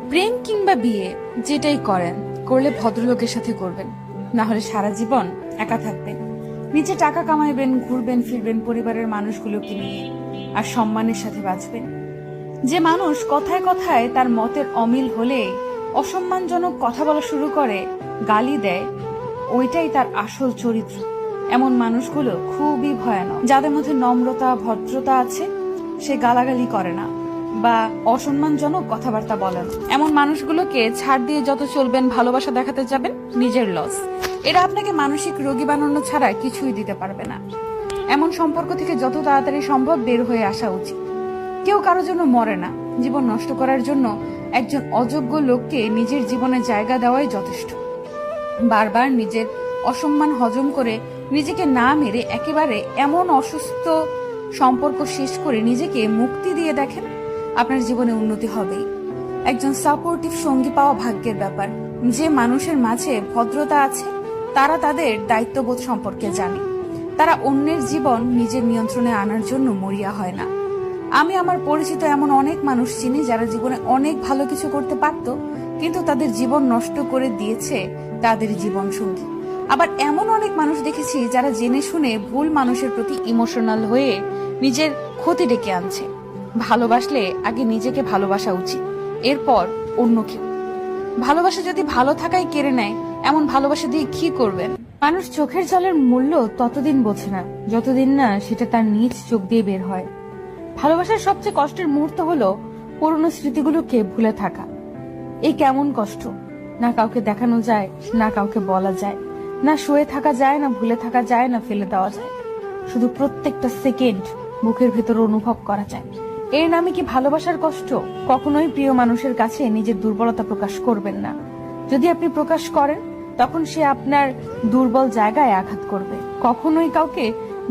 প্রেম কিংবা বিয়ে যেটাই করেন, করলে ভদ্রলোকের সাথে করবেন, না হলে সারা জীবন একা থাকবেন। নিজে টাকা কামাইবেন, ঘুরবেন ফিরবেন পরিবারের মানুষগুলোকে নিয়ে, আর সম্মানের সাথে বাঁচবেন। যে মানুষ কথায় কথায় তার মতের অমিল হলে অসম্মানজনক কথা বলা শুরু করে, গালি দেয়, ওইটাই তার আসল চরিত্র। এমন মানুষগুলো খুবই ভয়ানক। যাদের মধ্যে নম্রতা ভদ্রতা আছে, সে গালাগালি করে না বা অসম্মানজনক কথাবার্তা বলে না। এমন মানুষগুলোকে ছাড় দিয়ে যত চলবেন, ভালোবাসা দেখাতে যাবেন, নিজের লস। এরা আপনাকে মানসিক রোগী বানানো ছাড়া কিছুই দিতে পারবে না। এমন সম্পর্ক থেকে যত তাড়াতাড়ি সম্ভব বের হয়ে আসা উচিত। কেউ কারো জন্য মরে না। জীবন নষ্ট করার জন্য একজন অযোগ্য লোককে নিজের জীবনে জায়গা দেওয়াই যথেষ্ট। বারবার নিজের অসম্মান হজম করে নিজেকে না মেরে একেবারে এমন অসুস্থ সম্পর্ক শেষ করে নিজেকে মুক্তি দিয়ে দেখেন, আপনার জীবনে উন্নতি হবেই। একজন সাপোর্টিভ সঙ্গী পাওয়া ভাগ্যের ব্যাপার। যে মানুষের মাঝে ভদ্রতা আছে, তারা তাদের দায়িত্ববোধ সম্পর্কে জানে। তারা অন্যের জীবন নিজের নিয়ন্ত্রণে আনার জন্য মরিয়া হয় না। আমি আমার পরিচিত এমন অনেক মানুষ চিনি যারা জীবনে অনেক ভালো কিছু করতে পারত, কিন্তু তাদের জীবন নষ্ট করে দিয়েছে তাদের জীবন সঙ্গী। আবার এমন অনেক মানুষ দেখেছি যারা জেনে শুনে ভুল মানুষের প্রতি ইমোশনাল হয়ে নিজের ক্ষতি ডেকে আনছে। ভালোবাসলে আগে নিজেকে ভালোবাসা উচিত, এরপর অন্য কেউ। ভালোবাসা যদি ভালো থাকাই কেড়ে নেয়, এমন ভালোবাসা দিয়ে কি করবেন? মানুষ চোখের জলের মূল্য ততদিন বোঝে না যতদিন না সেটা তার নিজ চোখ দিয়ে বের হয়। ভালোবাসার সবচেয়ে কষ্টের মুহূর্ত হলো পুরনো স্মৃতিগুলোকে ভুলে থাকা। এই কেমন কষ্ট! না কাউকে দেখানো যায়, না কাউকে বলা যায়, না শুয়ে থাকা যায়, না ভুলে থাকা যায়, না ফেলে দেওয়া যায়। শুধু প্রত্যেকটা সেকেন্ড বুকের ভেতর অনুভব করা যায়। এর নামে কি ভালোবাসার কষ্ট? কখনোই প্রিয় মানুষের কাছে নিজের দুর্বলতা প্রকাশ করবেন না। যদি আপনি প্রকাশ করেন, তখন সে আপনার দুর্বল জায়গায় আঘাত করবে। কখনোই কাউকে